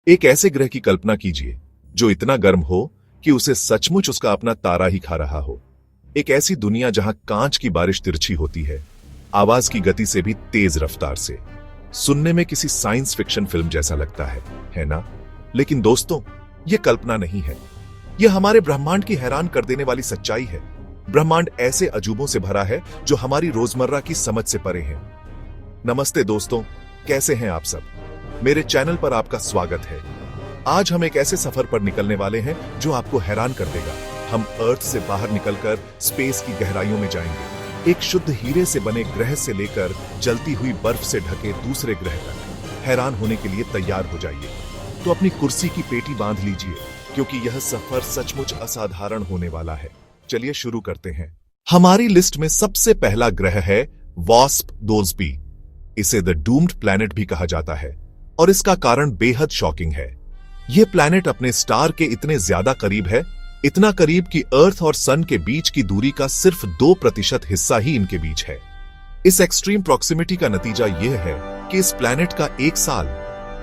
एक ऐसे ग्रह की कल्पना कीजिए जो इतना गर्म हो कि उसे सचमुच उसका अपना तारा ही खा रहा हो। एक ऐसी दुनिया जहां कांच की बारिश तिरछी होती है, आवाज की गति से भी तेज रफ्तार से। सुनने में किसी साइंस फिक्शन फिल्म जैसा लगता है ना? लेकिन दोस्तों, यह कल्पना नहीं है। यह हमारे ब्रह्मांड की हैरान कर देने वाली सच्चाई है। ब्रह्मांड ऐसे अजूबों से भरा है जो हमारी रोजमर्रा की समझ से परे हैं। नमस्ते दोस्तों, कैसे हैं आप सब? मेरे चैनल पर आपका स्वागत है। आज हम एक ऐसे सफर पर निकलने वाले हैं जो आपको हैरान कर देगा। हम अर्थ से बाहर निकलकर स्पेस की गहराइयों में जाएंगे, एक शुद्ध हीरे से बने ग्रह से लेकर जलती हुई बर्फ से ढके दूसरे ग्रह तक। हैरान होने के लिए तैयार हो जाइए। तो अपनी कुर्सी की पेटी बांध लीजिए, क्योंकि यह सफर सचमुच असाधारण होने वाला है। चलिए शुरू करते हैं। हमारी लिस्ट में सबसे पहला ग्रह है WASP-2b। इसे द डूम्ड प्लैनेट भी कहा जाता है, और इसका कारण बेहद शॉकिंग है। यह प्लैनेट अपने स्टार के इतने ज्यादा करीब है, इतना करीब कि अर्थ और सन के बीच की दूरी का सिर्फ 2% हिस्सा ही इनके बीच है। इस एक्सट्रीम प्रॉक्सिमिटी का नतीजा यह है कि इस प्लैनेट का एक साल,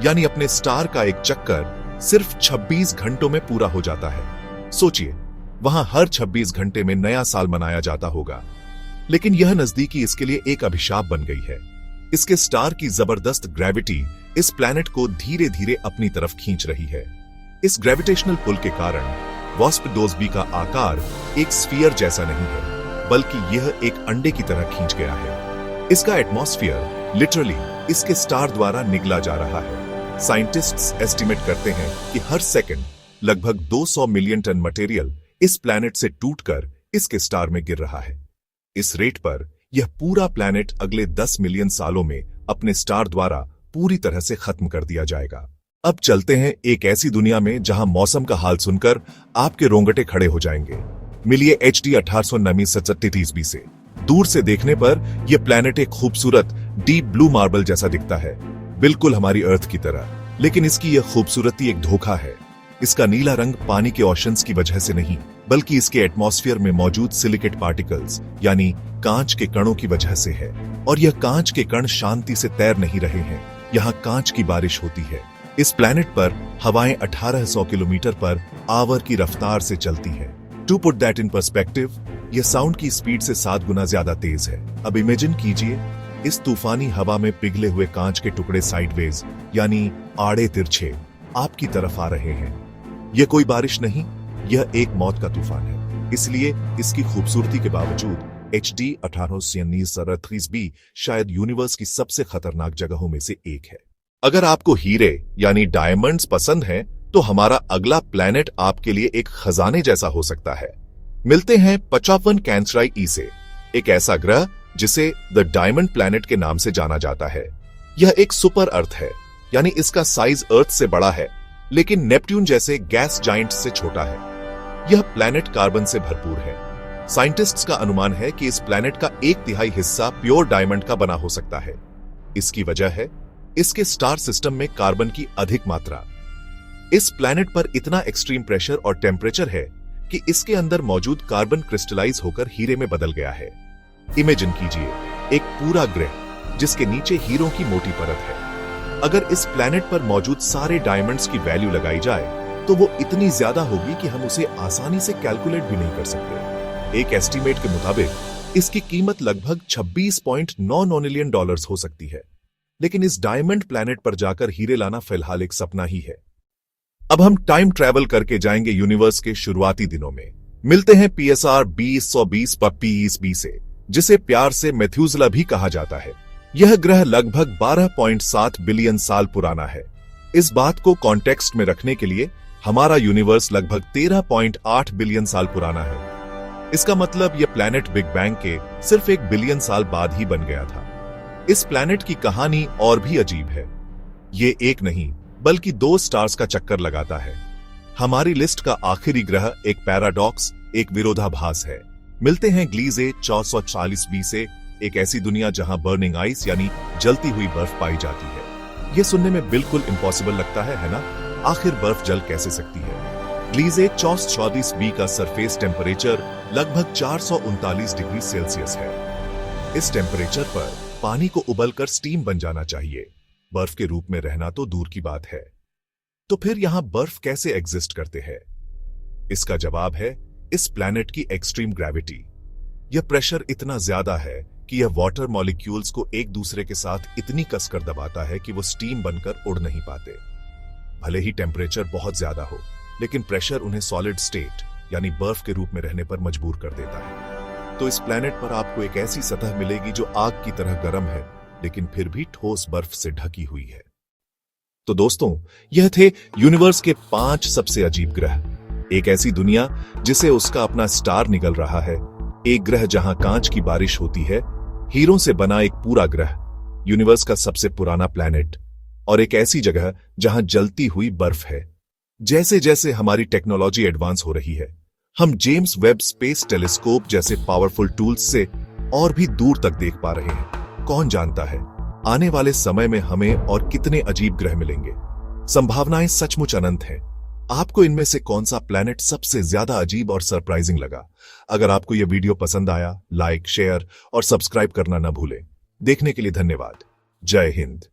यानी अपने स्टार का एक चक्कर, सिर्फ 26 घंटों में पूरा हो जाता है। सोचिए, वहां हर 26 घंटे में नया साल मनाया जाता होगा। लेकिन यह नजदीकी इसके लिए एक अभिशाप बन गई है। इसके स्टार की जबरदस्त ग्रेविटी इस प्लैनेट को धीरे धीरे अपनी तरफ खींच रही है। इस ग्रेविटेशनल पुल के कारण WASP-2b का आकार एक स्फीयर जैसा नहीं है, बल्कि यह एक अंडे की तरह खींच गया है। इसका एटमॉस्फेयर लिटरली इसके स्टार द्वारा निगला जा रहा है। साइंटिस्ट्स एस्टिमेट करते हैं कि हर सेकंड लगभग 200 मिलियन टन मटेरियल इस प्लैनेट से टूटकर इसके स्टार में गिर रहा है। इस रेट पर यह पूरा प्लैनेट अगले 10 मिलियन सालों में अपने स्टार द्वारा पूरी तरह से खत्म कर दिया जाएगा। अब चलते हैं एक ऐसी दुनिया में जहां मौसम का हाल सुनकर आपके रोंगटे खड़े हो जाएंगे। मिलिए HD 1879 से। दूर से देखने पर यह प्लैनेट एक खूबसूरत डीप ब्लू मार्बल जैसा दिखता है, बिल्कुल हमारी अर्थ की तरह। लेकिन इसकी यह खूबसूरती एक धोखा है। इसका नीला रंग पानी के ओशंस की वजह से नहीं, बल्कि इसके एटमॉस्फेयर में मौजूद सिलिकेट पार्टिकल्स यानी कांच के कणों की वजह से है। और यह कांच के कण शांति से तैर नहीं रहे हैं, यहाँ कांच की बारिश होती है। इस प्लैनेट पर हवाएं 1800 किलोमीटर पर आवर की रफ्तार से चलती है। To put that in perspective, यह साउंड की स्पीड से 7 गुना ज्यादा तेज है। अब इमेजिन कीजिए, इस तूफानी हवा में पिघले हुए कांच के टुकड़े साइडवेज यानी आड़े तिरछे आपकी तरफ आ रहे हैं। यह कोई बारिश नहीं, यह एक मौत का तूफान है। इसलिए इसकी खूबसूरती के बावजूद HD 1879 शायद यूनिवर्स की सबसे खतरनाक जगहों में से एक है। अगर आपको हीरे यानी डायमंड्स पसंद हैं, तो हमारा अगला प्लैनेट आपके लिए एक खजाने जैसा हो सकता है। मिलते हैं 55 कैंसराई ई से, एक ऐसा ग्रह जिसे द डायमंड प्लैनेट के नाम से जाना जाता है। यह एक सुपर अर्थ है, यानी इसका साइज अर्थ से बड़ा है, लेकिन नेपट्यून जैसे गैस जाइंट से छोटा है। यह प्लैनेट कार्बन से भरपूर है। साइंटिस्ट्स का अनुमान है कि इस प्लैनेट का 1/3 हिस्सा प्योर डायमंड का बना हो सकता है। इसकी वजह है इसके स्टार सिस्टम में कार्बन की अधिक मात्रा। इस प्लैनेट पर इतना एक्सट्रीम प्रेशर और टेम्परेचर है कि इसके अंदर मौजूद कार्बन क्रिस्टलाइज होकर हीरे में बदल गया है। इमेजिन कीजिए, एक पूरा ग्रह जिसके नीचे हीरों की मोटी परत है। अगर इस प्लैनेट पर मौजूद सारे डायमंड्स की वैल्यू लगाई जाए, तो वो इतनी ज्यादा होगी कि हम उसे आसानी से कैलकुलेट भी नहीं कर सकते। एक एस्टीमेट के मुताबिक इसकी कीमत लगभग $26.9 मिलियन हो सकती है। लेकिन इस डायमंड प्लैनेट पर जाकर हीरे लाना फिलहाल एक सपना ही है। अब हम टाइम ट्रैवल करके जाएंगे यूनिवर्स के शुरुआती दिनों में। मिलते हैं PSR 2020 पर PEB से, जिसे प्यार से मेथ्यूसेला भी कहा जाता है। यह ग्रह लगभग 12.7 बिलियन साल पुराना है। इस बात को कॉन्टेक्स्ट में रखने के लिए हमारा यूनिवर्स लगभग 13.8 बिलियन साल पुराना है। इसका मतलब यह प्लैनेट बिग बैंग के सिर्फ 1 बिलियन साल बाद ही बन गया था। इस प्लैनेट की कहानी और भी अजीब है। ये एक नहीं, बल्कि 2 स्टार्स का चक्कर लगाता है। हमारी लिस्ट का आखिरी ग्रह एक पैराडॉक्स, एक विरोधाभास है। मिलते हैं ग्लीजे 440b से, एक ऐसी दुनिया जहां बर्निंग आइस यानी जलती हुई बर्फ पाई जाती है। यह सुनने में बिल्कुल इम्पॉसिबल लगता है ना? आखिर बर्फ जल कैसे सकती है? ग्लीजे 440b का सरफेस टेम्परेचर लगभग 439 डिग्री सेल्सियस है। इस टेम्परेचर पर पानी को उबलकर स्टीम बन जाना चाहिए। बर्फ के रूप में रहना तो दूर की बात है। तो फिर यहां बर्फ कैसे एग्जिस्ट करते हैं? इसका जवाब है इस प्लैनेट की एक्सट्रीम ग्रेविटी। यह प्रेशर इतना ज्यादा है कि यह वाटर मॉलिक्यूल्स को एक दूसरे के साथ इतनी कसकर दबाता है कि वो स्टीम बनकर उड़ नहीं पाते। भले ही टेम्परेचर बहुत ज्यादा हो, लेकिन प्रेशर उन्हें सॉलिड स्टेट यानी बर्फ के रूप में रहने पर मजबूर कर देता है। तो इस प्लैनेट पर आपको एक ऐसी सतह मिलेगी जो आग की तरह गर्म है, लेकिन फिर भी ठोस बर्फ से ढकी हुई है। तो दोस्तों, यह थे यूनिवर्स के 5 सबसे अजीब ग्रह। एक ऐसी दुनिया जिसे उसका अपना स्टार निकल रहा है, एक ग्रह जहां कांच की बारिश होती है, हीरों से बना एक पूरा ग्रह, यूनिवर्स का सबसे पुराना प्लैनेट, और एक ऐसी जगह जहां जलती हुई बर्फ है। जैसे जैसे हमारी टेक्नोलॉजी एडवांस हो रही है, हम जेम्स वेब स्पेस टेलीस्कोप जैसे पावरफुल टूल्स से और भी दूर तक देख पा रहे हैं। कौन जानता है आने वाले समय में हमें और कितने अजीब ग्रह मिलेंगे। संभावनाएं सचमुच अनंत हैं। आपको इनमें से कौन सा प्लैनेट सबसे ज्यादा अजीब और सरप्राइजिंग लगा? अगर आपको यह वीडियो पसंद आया, लाइक, शेयर और सब्सक्राइब करना न भूलें। देखने के लिए धन्यवाद। जय हिंद।